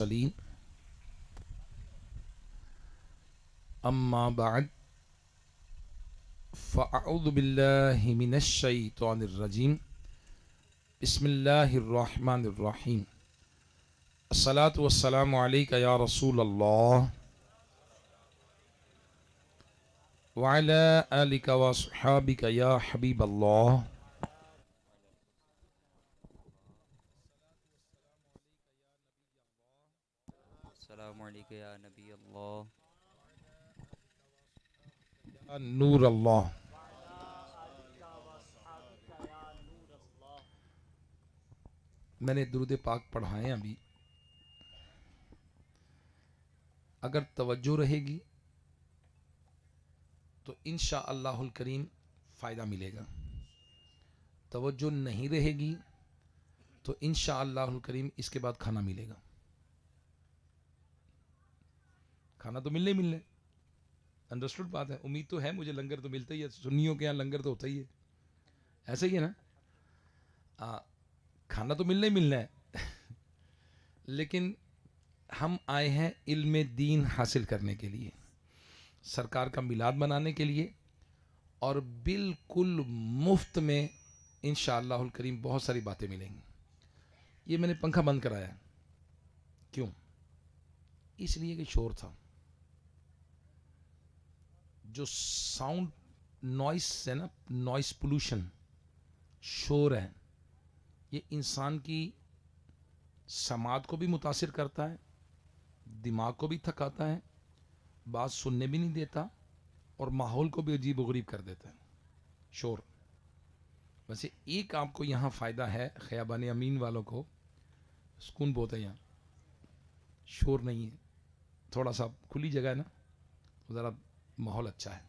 المرسلين أما بعد فأعوذ بالله من الشيطان الرجيم بسم الله الرحمن الرحيم الصلاة والسلام عليك يا رسول الله وعلى آلك وصحابك يا حبيب الله السلام علیکم یا نبی اللہ. يا نور الله. میں نے درود پاک پڑھائے ابھی. اگر توجہ رہے گی تو انشاءاللہ الکریم فائدہ ملے گا. توجہ نہیں رہے گی تو انشاءاللہ الکریم اس کے بعد کھانا ملے گا. کھانا تو ملنے ہے. انڈرسٹوڈ بات ہے. امید تو ہے مجھے لنگر تو ملتا ہی ہے. سنیوں کے یہاں لنگر تو ہوتا ہی ہے. ایسا ہی ہے نا. کھانا تو ملنا ہے لیکن ہم آئے ہیں علم دین حاصل کرنے کے لیے, سرکار کا میلاد منانے کے لیے, اور بالکل مفت میں انشاءاللہ الکریم بہت ساری باتیں ملیں گی. یہ میں نے پنکھا بند کرایا. کیوں؟ اس لیے کہ شور تھا. جو ساؤنڈ نوائس ہے نا, نوائس پولوشن, شور ہے, یہ انسان کی سماعت کو بھی متاثر کرتا ہے, دماغ کو بھی تھکاتا ہے, بات سننے بھی نہیں دیتا, اور ماحول کو بھی عجیب و غریب کر دیتا ہے شور. ویسے ایک آپ کو یہاں فائدہ ہے, خیابان امین والوں کو سکون بہت ہے یہاں, شور نہیں ہے. تھوڑا سا کھلی جگہ ہے نا, ذرا ماحول اچھا ہے.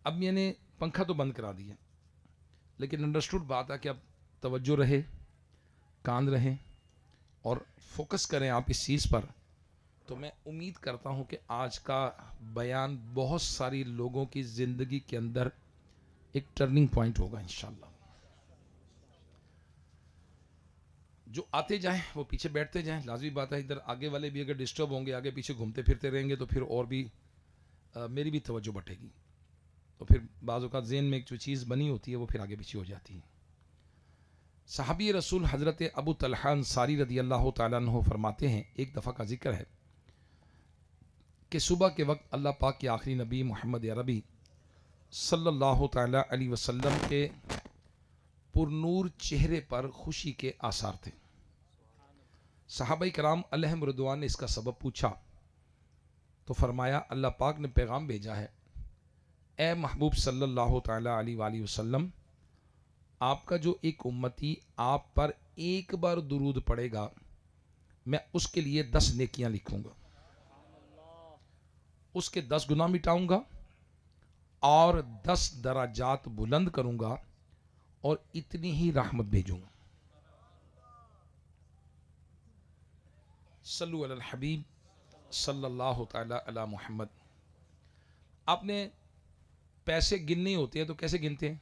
اب میں نے پنکھا تو بند کرا دیا, لیکن انڈرسٹوڈ بات ہے کہ اب توجہ رہے, کان رہیں اور فوکس کریں آپ اس چیز پر. تو میں امید کرتا ہوں کہ آج کا بیان بہت ساری لوگوں کی زندگی کے اندر ایک ٹرننگ پوائنٹ ہوگا انشاءاللہ. جو آتے جائیں وہ پیچھے بیٹھتے جائیں, لازمی بات ہے. ادھر آگے والے بھی اگر ڈسٹرب ہوں گے, آگے پیچھے گھومتے پھرتے رہیں گے تو پھر اور بھی میری بھی توجہ بٹے گی, تو پھر بعض اوقات ذہن میں ایک جو چیز بنی ہوتی ہے وہ پھر آگے پیچھے ہو جاتی ہے. صحابی رسول حضرت ابو طلحہ انصاری رضی اللہ تعالیٰ عنہ فرماتے ہیں, ایک دفعہ کا ذکر ہے کہ صبح کے وقت اللہ پاک کے آخری نبی محمد عربی صلی اللہ تعالیٰ علیہ وسلم کے پر نور چہرے پر خوشی کے آثار تھے. صحابہ کرام علیہم رضوان نے اس کا سبب پوچھا تو فرمایا اللہ پاک نے پیغام بھیجا ہے, اے محبوب صلی اللہ تعالیٰ علیہ وآلہ وسلم, آپ کا جو ایک امتی آپ پر ایک بار درود پڑے گا میں اس کے لیے 10 نیکیاں لکھوں گا, اس کے 10 گناہ مٹاؤں گا اور 10 درجات بلند کروں گا اور اتنی ہی رحمت بھیجوں گا. صلو علی الحبیب صلی اللہ تعالی علی محمد. آپ نے پیسے گننے ہوتے ہیں تو کیسے گنتے ہیں؟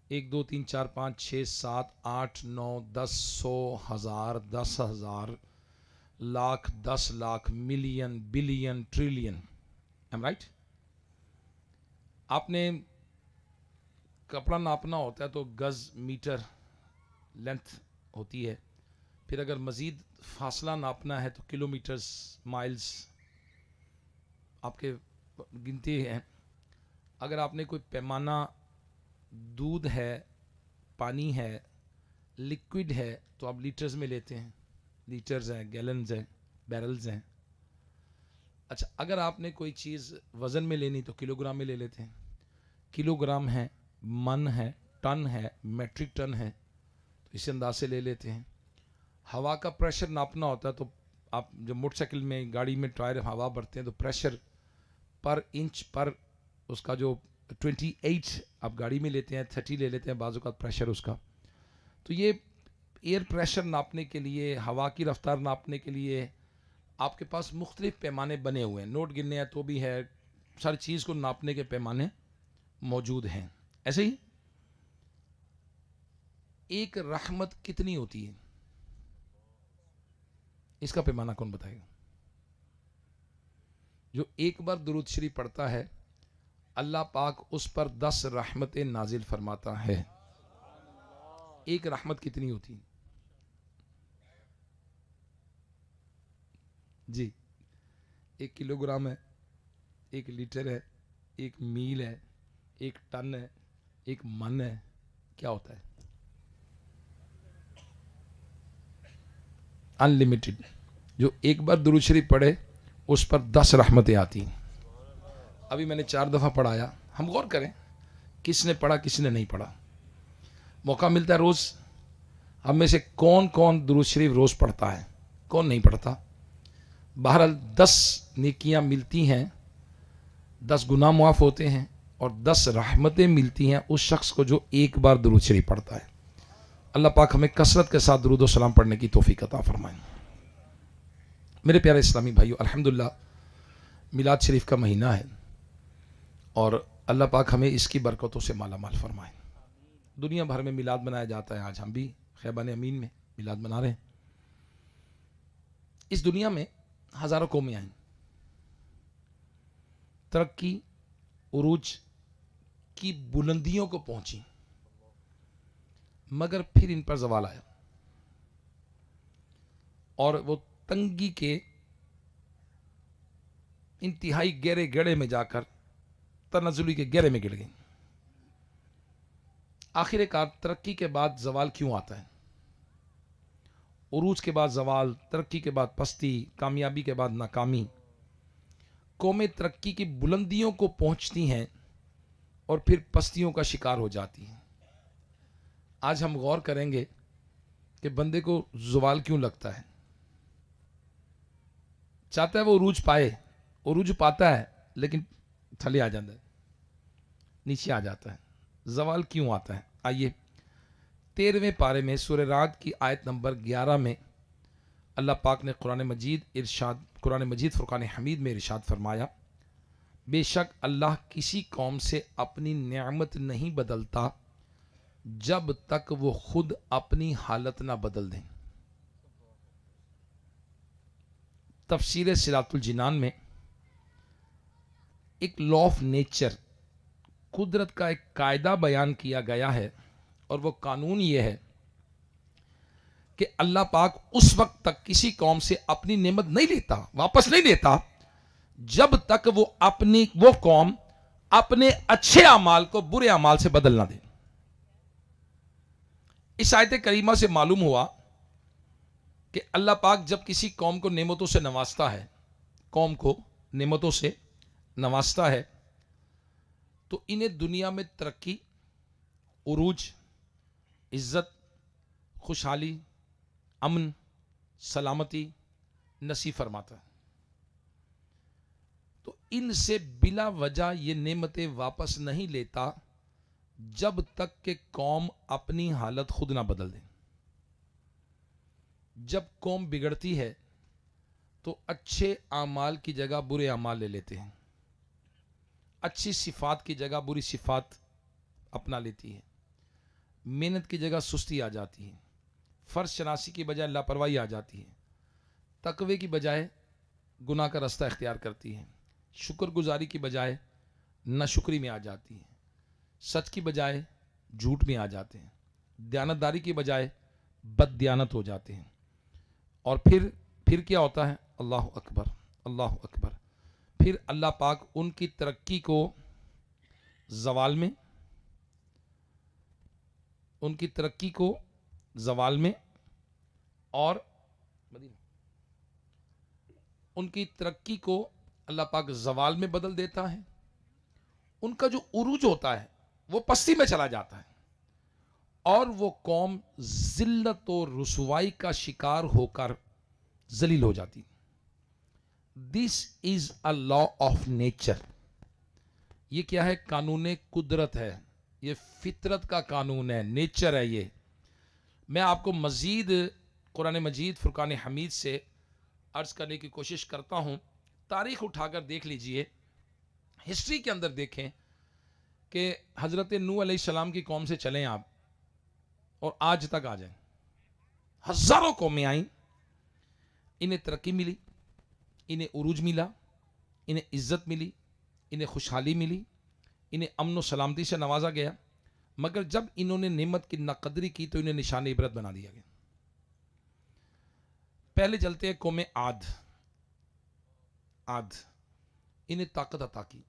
1 2 3 4 5 6 7 8 9 10 100 1000 10,000 lakh 10 lakh million billion trillion. Am right? آپ نے کپڑا ناپنا ہوتا ہے تو گز میٹر لینتھ ہوتی ہے, پھر اگر مزید فاصلہ ناپنا ہے تو کلو میٹرز مائلز آپ کے گنتے ہیں. اگر آپ نے کوئی پیمانہ, دودھ ہے, پانی ہے, لکوڈ ہے تو آپ لیٹرز میں لیتے ہیں, لیٹرز ہیں, گیلنز ہیں, بیرلز ہیں. اچھا, اگر آپ نے کوئی چیز وزن میں لینی تو کلو گرام میں لے لیتے ہیں. کلو گرام ہے, من ہے, ٹن ہے, میٹرک ٹن ہے, تو اسی انداز سے لے لیتے ہیں. ہوا کا پریشر ناپنا ہوتا ہے تو آپ جب موٹر سائیکل میں, گاڑی میں ٹائر ہوا بھرتے ہیں تو پریشر پر انچ پر اس کا جو 28 آپ گاڑی میں لیتے ہیں, 30 لے لیتے ہیں بعض اوقات پریشر اس کا. تو یہ ایئر پریشر ناپنے کے لیے, ہوا کی رفتار ناپنے کے لیے آپ کے پاس مختلف پیمانے بنے ہوئے ہیں. نوٹ گننے ہیں تو بھی ہے, ہر چیز کو ناپنے کے پیمانے موجود ہیں. ایسے ہی ایک رحمت کتنی ہوتی ہے؟ اس کا پیمانہ کون بتائے گا؟ جو ایک بار درود شریف پڑھتا ہے اللہ پاک اس پر 10 رحمتیں نازل فرماتا ہے. ایک رحمت کتنی ہوتی ہے جی؟ 1 کلو گرام ہے، 1 لیٹر ہے، 1 میل ہے، 1 ٹن ہے، 1 من ہے. کیا ہوتا ہے؟ انلمیٹڈ. جو ایک بار درود شریف پڑھے اس پر 10 رحمتیں آتی ہیں. ابھی میں نے 4 دفعہ پڑھایا. ہم غور کریں کس نے پڑھا کس نے نہیں پڑھا. موقع ملتا ہے روز. ہم میں سے کون کون درود شریف روز پڑھتا ہے، کون نہیں پڑھتا؟ بہرحال 10 نیکیاں ملتی ہیں، 10 گناہ معاف ہوتے ہیں اور 10 رحمتیں ملتی ہیں اس شخص کو جو ایک بار درود شریف پڑھتا ہے. اللہ پاک ہمیں کثرت کے ساتھ درود و سلام پڑھنے کی توفیق عطا فرمائیں. میرے پیارے اسلامی بھائیو، الحمدللہ میلاد شریف کا مہینہ ہے اور اللہ پاک ہمیں اس کی برکتوں سے مالا مال فرمائیں. دنیا بھر میں میلاد منایا جاتا ہے. آج ہم بھی خیبان امین میں میلاد منا رہے ہیں. اس دنیا میں ہزاروں قومیں آئیں، ترقی عروج کی بلندیوں کو پہنچی، مگر پھر ان پر زوال آیا اور وہ تنگی کے انتہائی گہرے گڑھے میں جا کر تنزلی کے گہرے میں گر گئی. آخر کار ترقی کے بعد زوال کیوں آتا ہے؟ عروج کے بعد زوال، ترقی کے بعد پستی، کامیابی کے بعد ناکامی. قومیں ترقی کی بلندیوں کو پہنچتی ہیں اور پھر پستیوں کا شکار ہو جاتی ہیں. آج ہم غور کریں گے کہ بندے کو زوال کیوں لگتا ہے. چاہتا ہے وہ عروج پائے، عروج پاتا ہے لیکن تھلے آ جاتا ہے، نیچے آ جاتا ہے. زوال کیوں آتا ہے؟ آئیے 13ویں پارے میں سورہ رعد کی آیت نمبر 11 میں اللہ پاک نے قرآن مجید فرقان حمید میں ارشاد فرمایا، بے شک اللہ کسی قوم سے اپنی نعمت نہیں بدلتا جب تک وہ خود اپنی حالت نہ بدل دیں. تفسیر صراط الجنان میں ایک لا آف نیچر، قدرت کا ایک قاعدہ بیان کیا گیا ہے اور وہ قانون یہ ہے کہ اللہ پاک اس وقت تک کسی قوم سے اپنی نعمت نہیں لیتا، واپس نہیں لیتا، جب تک وہ قوم اپنے اچھے اعمال کو برے اعمال سے بدل نہ دے. اس آیت کریمہ سے معلوم ہوا کہ اللہ پاک جب کسی قوم کو نعمتوں سے نوازتا ہے، قوم کو نعمتوں سے نوازتا ہے تو انہیں دنیا میں ترقی، عروج، عزت، خوشحالی، امن، سلامتی نصیب فرماتا ہے. تو ان سے بلا وجہ یہ نعمتیں واپس نہیں لیتا جب تک کہ قوم اپنی حالت خود نہ بدل دے. جب قوم بگڑتی ہے تو اچھے اعمال کی جگہ برے اعمال لے لیتے ہیں، اچھی صفات کی جگہ بری صفات اپنا لیتی ہے، محنت کی جگہ سستی آ جاتی ہے، فرض شناسی کی بجائے لاپرواہی آ جاتی ہے، تقوی کی بجائے گناہ کا رستہ اختیار کرتی ہے، شکر گزاری کی بجائے ناشکری میں آ جاتی ہے، سچ کی بجائے جھوٹ میں آ جاتے ہیں، دیانتداری کی بجائے بد دیانت ہو جاتے ہیں. اور پھر کیا ہوتا ہے؟ اللہ اکبر، اللہ اکبر. پھر اللہ پاک ان کی ترقی کو زوال میں، ان کی ترقی کو زوال میں اور ان کی ترقی کو اللہ پاک زوال میں بدل دیتا ہے. ان کا جو عروج ہوتا ہے وہ پستی میں چلا جاتا ہے اور وہ قوم ذلت و رسوائی کا شکار ہو کر ذلیل ہو جاتی. دس از اے لا آف نیچر. یہ کیا ہے؟ قانون قدرت ہے، یہ فطرت کا قانون ہے، نیچر ہے. یہ میں آپ کو مزید قرآن مجید فرقان حمید سے عرض کرنے کی کوشش کرتا ہوں. تاریخ اٹھا کر دیکھ لیجئے، ہسٹری کے اندر دیکھیں کہ حضرت نوح علیہ السلام کی قوم سے چلیں آپ اور آج تک آ جائیں، ہزاروں قومیں آئیں. انہیں ترقی ملی, انہیں عروج ملا, انہیں عزت ملی, انہیں خوشحالی ملی, انہیں امن و سلامتی سے نوازا گیا, مگر جب انہوں نے نعمت کی ناقدری کی تو انہیں نشان عبرت بنا دیا گیا. پہلے چلتے ہیں قوم عاد. انہیں طاقت عطا کی,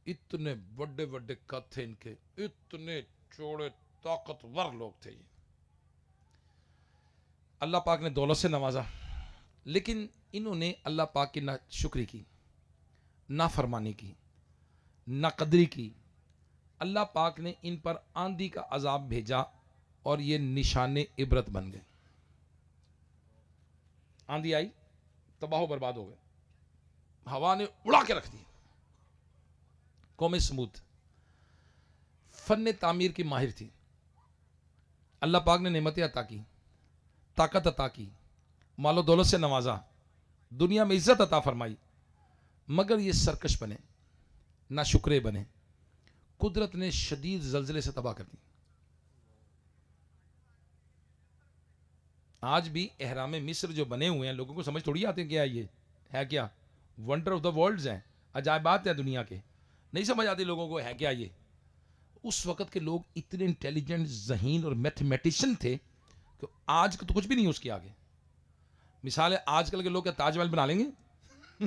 اتنے بڑے بڑے قد تھے ان کے, اتنے چوڑے طاقتور لوگ تھے یہ. اللہ پاک نے دولت سے نوازا, لیکن انہوں نے اللہ پاک کی نہ شکری کی, نہ فرمانی کی, نہ قدری کی. اللہ پاک نے ان پر آندھی کا عذاب بھیجا اور یہ نشان عبرت بن گئے. آندھی آئی, تباہ و برباد ہو گئے, ہوا نے اڑا کے رکھ دی. قوم سمود فن تعمیر کی ماہر تھی. اللہ پاک نے نعمتیں عطا کی, طاقت عطا کی, مال و دولت سے نوازا, دنیا میں عزت عطا فرمائی, مگر یہ سرکش بنے, نہ شکرے بنے. قدرت نے شدید زلزلے سے تباہ کر دی. آج بھی احرام مصر جو بنے ہوئے ہیں, لوگوں کو سمجھ تھوڑی آتے ہیں کیا یہ ہے, کیا ونڈر آف دا ورلڈز ہیں, عجائبات ہیں دنیا کے, نہیں سمجھ آتی لوگوں کو ہے کیا یہ. اس وقت کے لوگ اتنے انٹیلیجنٹ, ذہین اور میتھمیٹیشین تھے کہ آج تو کچھ بھی نہیں اس کے آگے. مثال ہے آج کل کے لوگ کیا تاج محل بنا لیں گے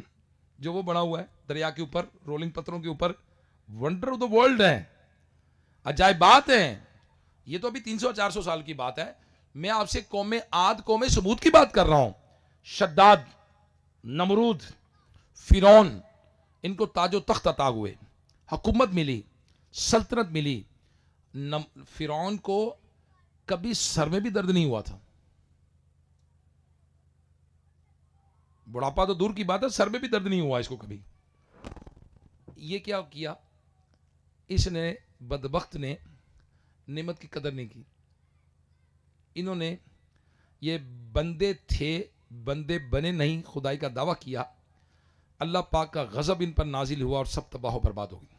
جو وہ بنا ہوا ہے دریا کے اوپر, رولنگ پتھروں کے اوپر, ونڈر آف دا ورلڈ ہے, عجائبات ہیں. یہ تو ابھی 300-400 سال کی بات ہے. میں آپ سے قوم عاد, قوم سمود کی بات کر رہا ہوں. شداد, نمرود, فرعون, ان کو تاج و تخت عطا ہوئے, حکومت ملی, سلطنت ملی. فرعون کو کبھی سر میں بھی درد نہیں ہوا تھا. بڑھاپا تو دور کی بات ہے, سر میں بھی درد نہیں ہوا اس کو کبھی. یہ کیا کیا اس نے, بدبخت نے نعمت کی قدر نہیں کی. انہوں نے, یہ بندے تھے, بندے بنے نہیں, خدائی کا دعویٰ کیا. اللہ پاک کا غضب ان پر نازل ہوا اور سب تباہ و برباد ہو گئی.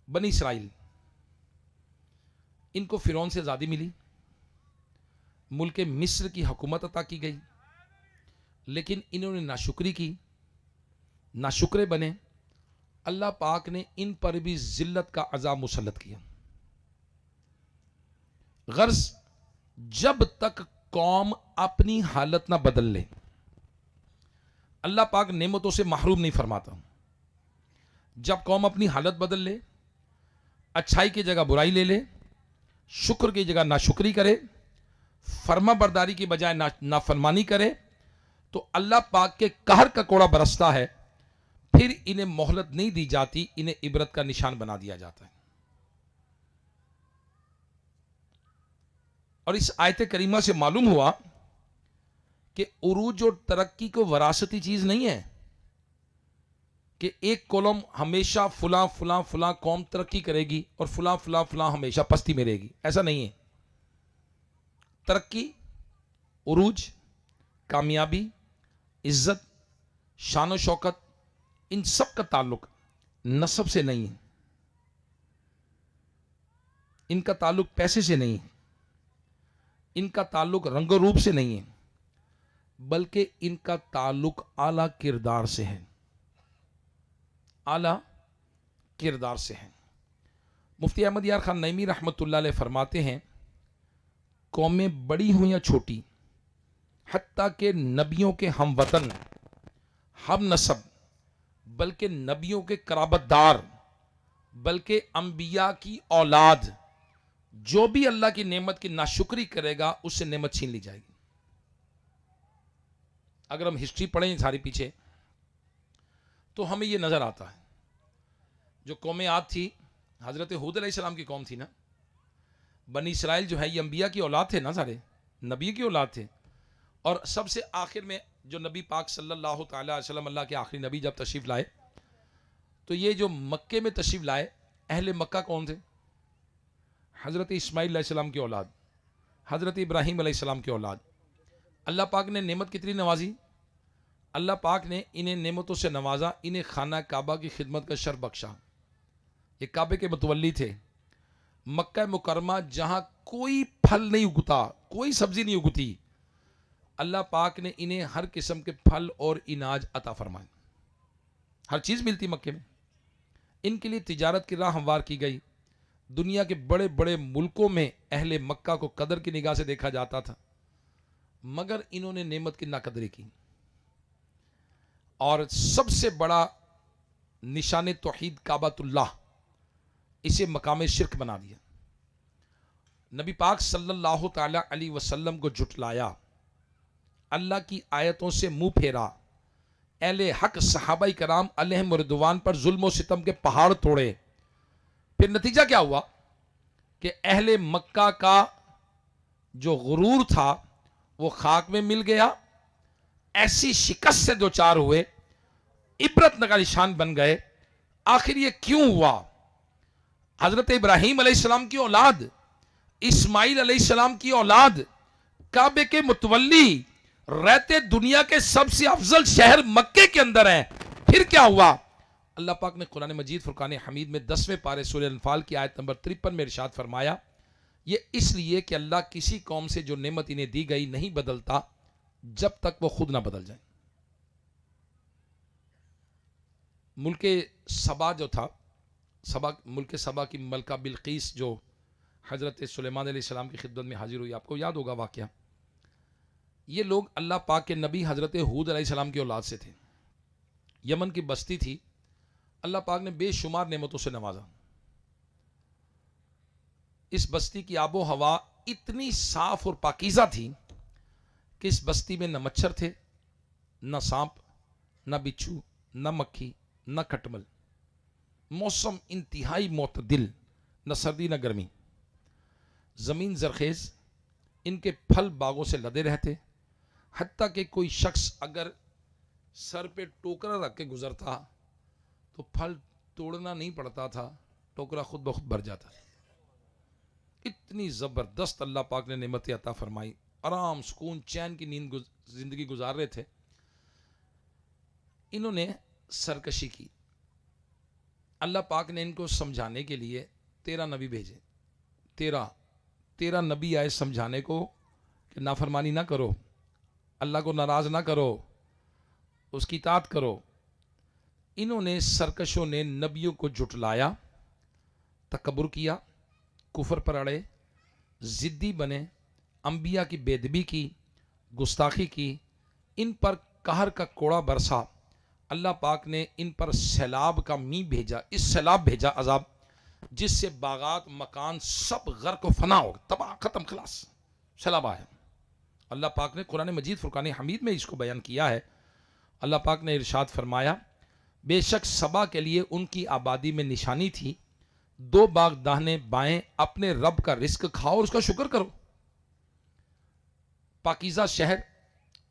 بنی اسرائیل, ان کو فرعون سے آزادی ملی, ملک مصر کی حکومت عطا کی گئی, لیکن انہوں نے ناشکری کی, ناشکرے بنے. اللہ پاک نے ان پر بھی ذلت کا عذاب مسلط کیا. غرض جب تک قوم اپنی حالت نہ بدل لے, اللہ پاک نعمتوں سے محروم نہیں فرماتا. جب قوم اپنی حالت بدل لے, اچھائی کی جگہ برائی لے لے, شکر کی جگہ ناشکری کرے, فرما برداری کی بجائے نافرمانی کرے, تو اللہ پاک کے قہر کا کوڑا برستا ہے. پھر انہیں مہلت نہیں دی جاتی, انہیں عبرت کا نشان بنا دیا جاتا ہے. اور اس آیت کریمہ سے معلوم ہوا کہ عروج اور ترقی کو وراثتی چیز نہیں ہے کہ ایک کولم ہمیشہ فلاں فلاں فلاں قوم ترقی کرے گی اور فلاں فلاں فلاں ہمیشہ پستی میں رہے گی. ایسا نہیں ہے. ترقی, عروج, کامیابی, عزت, شان و شوکت, ان سب کا تعلق نسب سے نہیں ہے, ان کا تعلق پیسے سے نہیں ہے, ان کا تعلق رنگ و روپ سے نہیں ہے, بلکہ ان کا تعلق اعلیٰ کردار سے ہے. اعلیٰ کردار سے ہے. مفتی احمد یار خان نعیمی رحمۃ اللہ علیہ فرماتے ہیں, قومیں بڑی ہوں یا چھوٹی, حتیٰ کہ نبیوں کے ہم وطن, ہم نسب, بلکہ نبیوں کے قرابت دار, بلکہ انبیاء کی اولاد, جو بھی اللہ کی نعمت کی ناشکری کرے گا اس سے نعمت چھین لی جائے گی. اگر ہم ہسٹری پڑھیں ساری پیچھے تو ہمیں یہ نظر آتا ہے. جو قوم عاد تھی, حضرت ہود علیہ السلام کی قوم تھی نا. بنی اسرائیل جو ہے یہ انبیاء کی اولاد تھے نا, سارے نبی کی اولاد تھے. اور سب سے آخر میں جو نبی پاک صلی اللہ تعالی علیہ وسلم, اللہ کے آخری نبی جب تشریف لائے, تو یہ جو مکے میں تشریف لائے, اہل مکہ کون تھے؟ حضرت اسماعیل علیہ السلام کی اولاد, حضرت ابراہیم علیہ السلام کی اولاد. اللہ پاک نے نعمت کتنی نوازی, اللہ پاک نے انہیں نعمتوں سے نوازا, انہیں خانہ کعبہ کی خدمت کا شرف بخشا. یہ کعبے کے متولی تھے. مکہ مکرمہ جہاں کوئی پھل نہیں اگتا, کوئی سبزی نہیں اگتی, اللہ پاک نے انہیں ہر قسم کے پھل اور اناج عطا فرمائے، ہر چیز ملتی مکے میں. ان کے لیے تجارت کی راہ ہموار کی گئی. دنیا کے بڑے بڑے ملکوں میں اہل مکہ کو قدر کی نگاہ سے دیکھا جاتا تھا، مگر انہوں نے نعمت کی ناقدری کی اور سب سے بڑا نشان توحید کعبۃ اللہ، اسے مقام شرک بنا دیا. نبی پاک صلی اللہ تعالی علیہ وسلم کو جھٹلایا، اللہ کی آیتوں سے منہ پھیرا، اہل حق صحابہ کرام علیہم رضوان پر ظلم و ستم کے پہاڑ توڑے. پھر نتیجہ کیا ہوا کہ اہل مکہ کا جو غرور تھا وہ خاک میں مل گیا. ایسی شکست سے دوچار ہوئے، عبرت کا نشان بن گئے. آخر یہ کیوں ہوا؟ حضرت ابراہیم علیہ السلام کی اولاد، اسماعیل علیہ السلام کی اولاد، کعبے کے متولی رہتے دنیا کے سب سے افضل شہر مکے کے اندر ہیں. پھر کیا ہوا؟ اللہ پاک نے قرآن مجید فرقان حمید میں 10ویں پارے سورہ انفال کی آیت نمبر 53 میں ارشاد فرمایا، یہ اس لیے کہ اللہ کسی قوم سے جو نعمت انہیں دی گئی نہیں بدلتا جب تک وہ خود نہ بدل جائیں. ملک سبا جو تھا، ملک سبا کی ملکہ بلقیس جو حضرت سلیمان علیہ السلام کی خدمت میں حاضر ہوئی، آپ کو یاد ہوگا واقعہ. یہ لوگ اللہ پاک کے نبی حضرت ہود علیہ السلام کی اولاد سے تھے. یمن کی بستی تھی. اللہ پاک نے بے شمار نعمتوں سے نوازا. اس بستی کی آب و ہوا اتنی صاف اور پاکیزہ تھی کہ اس بستی میں نہ مچھر تھے، نہ سانپ، نہ بچھو، نہ مکھی، نہ کھٹمل. موسم انتہائی معتدل، نہ سردی نہ گرمی. زمین زرخیز، ان کے پھل باغوں سے لدے رہتے، حتیٰ کہ کوئی شخص اگر سر پہ ٹوکرا رکھ کے گزرتا تو پھل توڑنا نہیں پڑتا تھا، ٹوکرا خود بخود بھر جاتا تھا. اتنی زبردست اللہ پاک نے نعمت عطا فرمائی. آرام، سکون، چین کی نیند زندگی گزار رہے تھے. انہوں نے سرکشی کی. اللہ پاک نے ان کو سمجھانے کے لیے 13 نبی بھیجے. 13 نبی آئے سمجھانے کو کہ نافرمانی نہ کرو، اللہ کو ناراض نہ کرو، اس کی اطاعت کرو. انہوں نے سرکشوں نے نبیوں کو جھٹلایا، تکبر کیا، کفر پر اڑے، ضدی بنے، انبیاء کی بے ادبی کی، گستاخی کی. ان پر قہر کا کوڑا برسا. اللہ پاک نے ان پر سیلاب کا می بھیجا. اس سیلاب بھیجا عذاب، جس سے باغات، مکان سب غرق و فنا ہو گئے، تباہ، ختم، خلاص. سیلاب آیا. اللہ پاک نے قرآن مجید فرقان حمید میں اس کو بیان کیا ہے. اللہ پاک نے ارشاد فرمایا، بے شک سبا کے لیے ان کی آبادی میں نشانی تھی، 2 باغ داہنے بائیں، اپنے رب کا رزق کھاؤ اور اس کا شکر کرو. پاکیزہ شہر،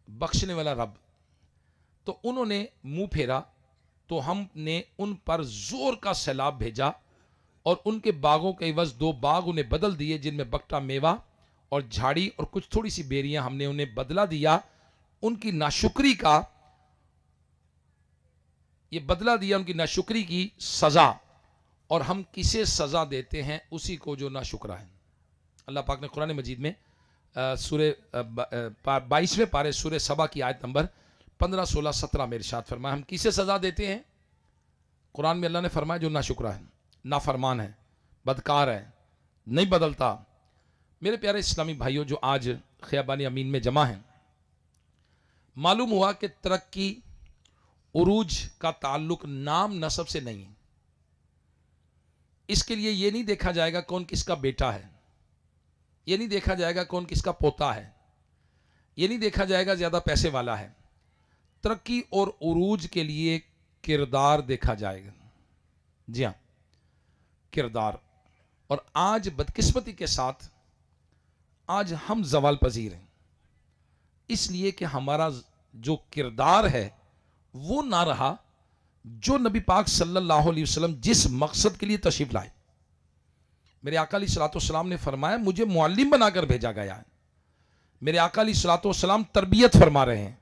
بخشنے والا رب. تو انہوں نے منہ پھیرا تو ہم نے ان پر زور کا سیلاب بھیجا اور ان کے باغوں کے عوض 2 باغ انہیں بدل دیے، جن میں بکٹا میوہ اور جھاڑی اور کچھ تھوڑی سی بیریاں ہم نے انہیں بدلا دیا. ان کی ناشکری کا یہ بدلہ دیا، ان کی ناشکری کی سزا. اور ہم کسے سزا دیتے ہیں؟ اسی کو جو ناشکرا ہے. اللہ پاک نے قرآن مجید میں سورہ 22ویں پارے سورہ سبا کی آیت نمبر 15، 16، 17 میں ارشاد فرمایا، ہم کسے سزا دیتے ہیں؟ قرآن میں اللہ نے فرمایا جو ناشکرا ہے، نافرمان ہے، بدکار ہے، نہیں بدلتا. میرے پیارے اسلامی بھائیوں جو آج خیابان امین میں جمع ہیں، معلوم ہوا کہ ترقی، عروج کا تعلق نام نسب سے نہیں ہے. اس کے لیے یہ نہیں دیکھا جائے گا کون کس کا بیٹا ہے، یہ نہیں دیکھا جائے گا کون کس کا پوتا ہے، یہ نہیں دیکھا جائے گا زیادہ پیسے والا ہے. ترقی اور عروج کے لیے کردار دیکھا جائے گا. جی ہاں، کردار. اور آج بدقسمتی کے ساتھ آج ہم زوال پذیر ہیں، اس لیے کہ ہمارا جو کردار ہے وہ نہ رہا جو نبی پاک صلی اللہ علیہ وسلم جس مقصد کے لیے تشریف لائے. میرے آقا علیہ الصلوۃ والسلام نے فرمایا مجھے معلم بنا کر بھیجا گیا ہے. میرے آقا علیہ الصلوۃ والسلام تربیت فرما رہے ہیں،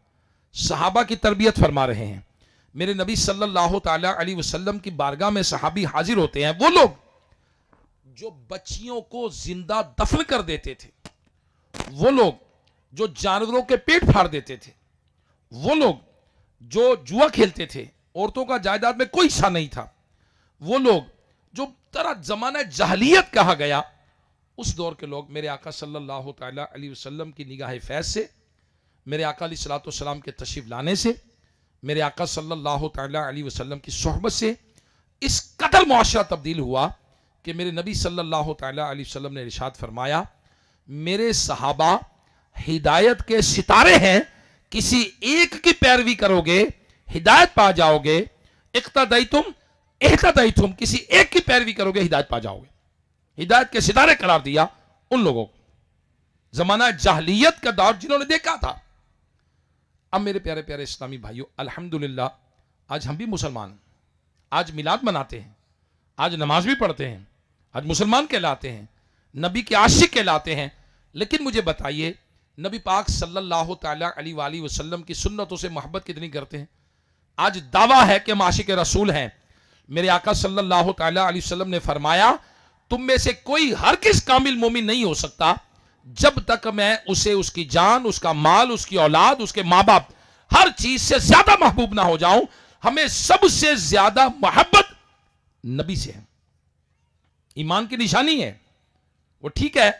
صحابہ کی تربیت فرما رہے ہیں. میرے نبی صلی اللہ تعالی علیہ وسلم کی بارگاہ میں صحابی حاضر ہوتے ہیں، وہ لوگ جو بچیوں کو زندہ دفن کر دیتے تھے، وہ لوگ جو جانوروں کے پیٹ پھاڑ دیتے تھے، وہ لوگ جو جوا کھیلتے تھے، عورتوں کا جائیداد میں کوئی حصہ نہیں تھا، وہ لوگ جو طرح زمانہ جاہلیت کہا گیا، اس دور کے لوگ میرے آقا صلی اللہ تعالی علیہ وسلم کی نگاہ فیض سے، میرے آقا علیہ الصلوۃ والسلام کے تشریف لانے سے، میرے آقا صلی اللہ تعالی علیہ وسلم کی صحبت سے اس قدر معاشرہ تبدیل ہوا کہ میرے نبی صلی اللہ تعالی علیہ وسلم نے ارشاد فرمایا، میرے صحابہ ہدایت کے ستارے ہیں، کسی ایک کی پیروی کرو گے ہدایت پا جاؤ گے، اقتدیتم اہتدیتم، کسی ایک کی پیروی کرو گے ہدایت پا جاؤ گے۔ ہدایت کے ستارے قرار دیا ان لوگوں کو، زمانہ جاہلیت کا دور جنہوں نے دیکھا تھا۔ اب میرے پیارے پیارے اسلامی بھائیوں، الحمدللہ آج ہم بھی مسلمان ہیں، آج میلاد مناتے ہیں، آج نماز بھی پڑھتے ہیں، آج مسلمان کہلاتے ہیں، نبی کے عاشق کہلاتے ہیں، لیکن مجھے بتائیے نبی پاک صلی اللہ تعالی علیہ وآلہ وسلم کی سنتوں سے محبت کتنی کرتے ہیں؟ آج دعویٰ ہے کہ ہم عاشق رسول ہیں۔ میرے آقا صلی اللہ تعالی علیہ وسلم نے فرمایا، تم میں سے کوئی ہرگز کامل مومن نہیں ہو سکتا جب تک میں اسے اس کی جان، اس کا مال، اس کی اولاد، اس کے ماں باپ، ہر چیز سے زیادہ محبوب نہ ہو جاؤں۔ ہمیں سب سے زیادہ محبت نبی سے ہے، ایمان کی نشانی ہے۔ وہ ٹھیک ہے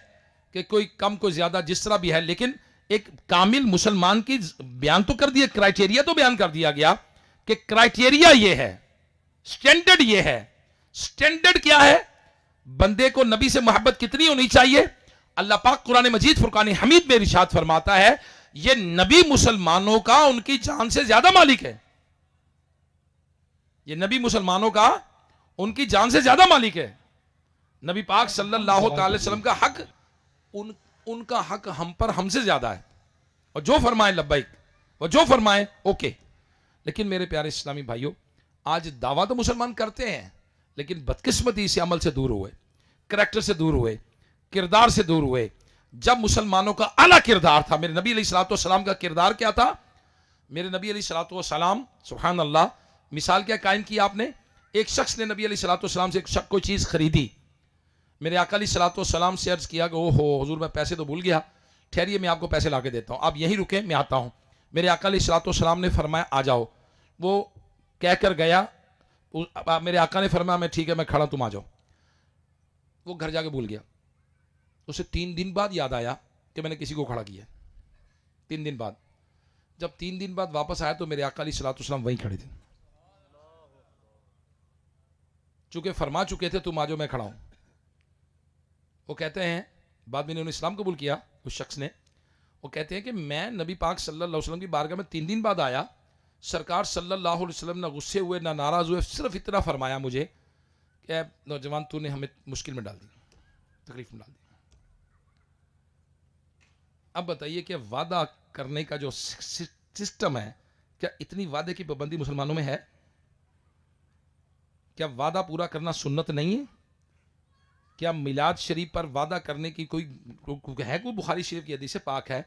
کہ کوئی کم کوئی زیادہ جس طرح بھی ہے، لیکن ایک کامل مسلمان کی بیان تو کر دیا، کرائٹیریا تو بیان کر دیا گیا کہ کرائٹیریا یہ ہے، سٹینڈرڈ یہ ہے۔ سٹینڈرڈ کیا ہے؟ بندے کو نبی سے محبت کتنی ہونی چاہیے؟ اللہ پاک قرآن مجید فرقان حمید میں ارشاد فرماتا ہے، یہ نبی مسلمانوں کا ان کی جان سے زیادہ مالک ہے۔ یہ نبی مسلمانوں کا ان کی جان سے زیادہ مالک ہے۔ نبی پاک صلی اللہ تعالی وسلم کا حق ان کا حق ہم پر ہم سے زیادہ ہے، اور جو فرمائے لبیک، اور جو فرمائے اوکے۔ لیکن میرے پیارے اسلامی بھائیوں، آج دعویٰ تو مسلمان کرتے ہیں، لیکن بدقسمتی سے عمل سے دور ہوئے، کریکٹر سے دور ہوئے، کردار سے دور ہوئے۔ جب مسلمانوں کا اعلیٰ کردار تھا، میرے نبی علیہ الصلوۃ والسلام کا کردار کیا تھا؟ میرے نبی علیہ الصلوۃ والسلام، سبحان اللہ، مثال کیا قائم کی آپ نے؟ ایک شخص نے نبی علیہ الصلوۃ والسلام سے کوئی چیز خریدی، میرے آقا علیہ الصلوۃ والسلام سے عرض کیا کہ اوہو حضور میں پیسے تو بھول گیا، ٹھہریے میں آپ کو پیسے لا کے دیتا ہوں، آپ یہیں رکیں میں آتا ہوں۔ میرے آقا علیہ الصلوۃ والسلام نے فرمایا آ جاؤ، وہ کہہ کر گیا، میرے آقا نے فرمایا میں ٹھیک ہے میں کھڑا، تم آ جاؤ۔ وہ گھر جا کے بھول گیا، اسے 3 دن بعد یاد آیا کہ میں نے کسی کو کھڑا کیا، 3 دن بعد۔ جب 3 دن بعد واپس آیا تو میرے آقا علیہ الصلوۃ والسلام وہیں کھڑے تھے، چونکہ فرما چکے تھے تم آ جاؤ میں کھڑا ہوں۔ وہ کہتے ہیں، بعد میں انہوں نے اسلام قبول کیا اس شخص نے، وہ کہتے ہیں کہ میں نبی پاک صلی اللہ علیہ وسلم کی بارگاہ میں 3 دن بعد آیا، سرکار صلی اللہ علیہ وسلم نہ غصے ہوئے نہ ناراض ہوئے، صرف اتنا فرمایا مجھے کہ اے نوجوان تو نے ہمیں مشکل میں ڈال دی، تکلیف میں ڈال دی۔ اب بتائیے کہ وعدہ کرنے کا جو سسٹم ہے، کیا اتنی وعدے کی پابندی مسلمانوں میں ہے؟ کیا وعدہ پورا کرنا سنت نہیں ہے؟ کیا میلاد شریف پر وعدہ کرنے کی کوئی بخاری شریف کی حدیث پاک ہے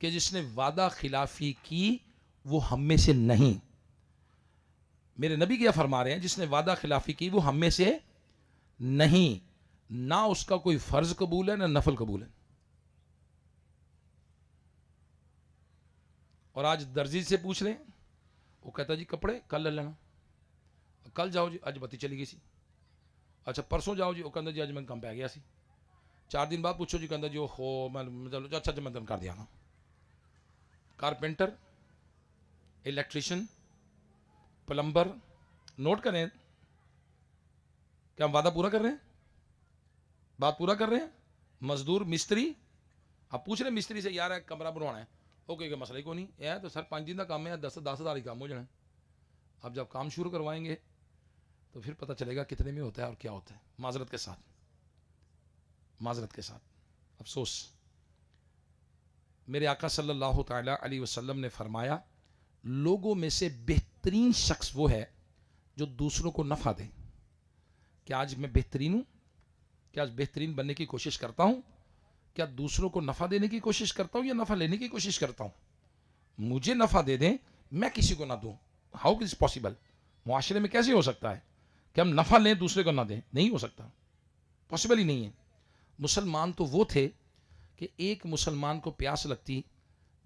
کہ جس نے وعدہ خلافی کی وہ ہم میں سے نہیں؟ میرے نبی کیا فرما رہے ہیں، جس نے وعدہ خلافی کی وہ ہم میں سے نہیں، نہ اس کا کوئی فرض قبول ہے نہ نفل قبول ہے۔ اور آج درزی سے پوچھ رہے ہیں، وہ کہتا جی کپڑے کل لے لینا، کل جاؤ جی اج بتی چلی گئی سی، اچھا پرسوں جاؤ جی وہ کہتا جی اج میں کم پی گیا سی، 4 دن بعد پوچھو جی کہتا جی ہو میں اچھا جی میں تم کر دیا نا۔ کارپینٹر، الیکٹریشین، پلمبر، نوٹ کریں، کیا ہم وعدہ پورا کر رہے ہیں؟ بات پورا کر رہے ہیں؟ مزدور، مستری، آپ پوچھ رہے ہیں مستری سے یار ہے کمرہ بنوانا ہے، اوکے کہ مسئلہ ہی کو نہیں ہے تو سر 5 دن کا کام ہے، 10,000 ہی کام ہو جانا ہے۔ اب جب کام شروع کروائیں گے تو پھر پتہ چلے گا کتنے میں ہوتا ہے اور کیا ہوتا ہے۔ معذرت کے ساتھ، معذرت کے ساتھ افسوس، میرے آقا صلی اللہ تعالی علیہ وسلم نے فرمایا لوگوں میں سے بہترین شخص وہ ہے جو دوسروں کو نفع دے۔ کیا آج میں بہترین ہوں؟ کیا آج بہترین بننے کی کوشش کرتا ہوں؟ کیا دوسروں کو نفع دینے کی کوشش کرتا ہوں یا نفع لینے کی کوشش کرتا ہوں؟ مجھے نفع دے دیں میں کسی کو نہ دوں، ہاؤ از پاسبل؟ معاشرے میں کیسے ہو سکتا ہے کہ ہم نفع لیں دوسرے کو نہ دیں؟ نہیں ہو سکتا، پاسبل ہی نہیں ہے۔ مسلمان تو وہ تھے کہ ایک مسلمان کو پیاس لگتی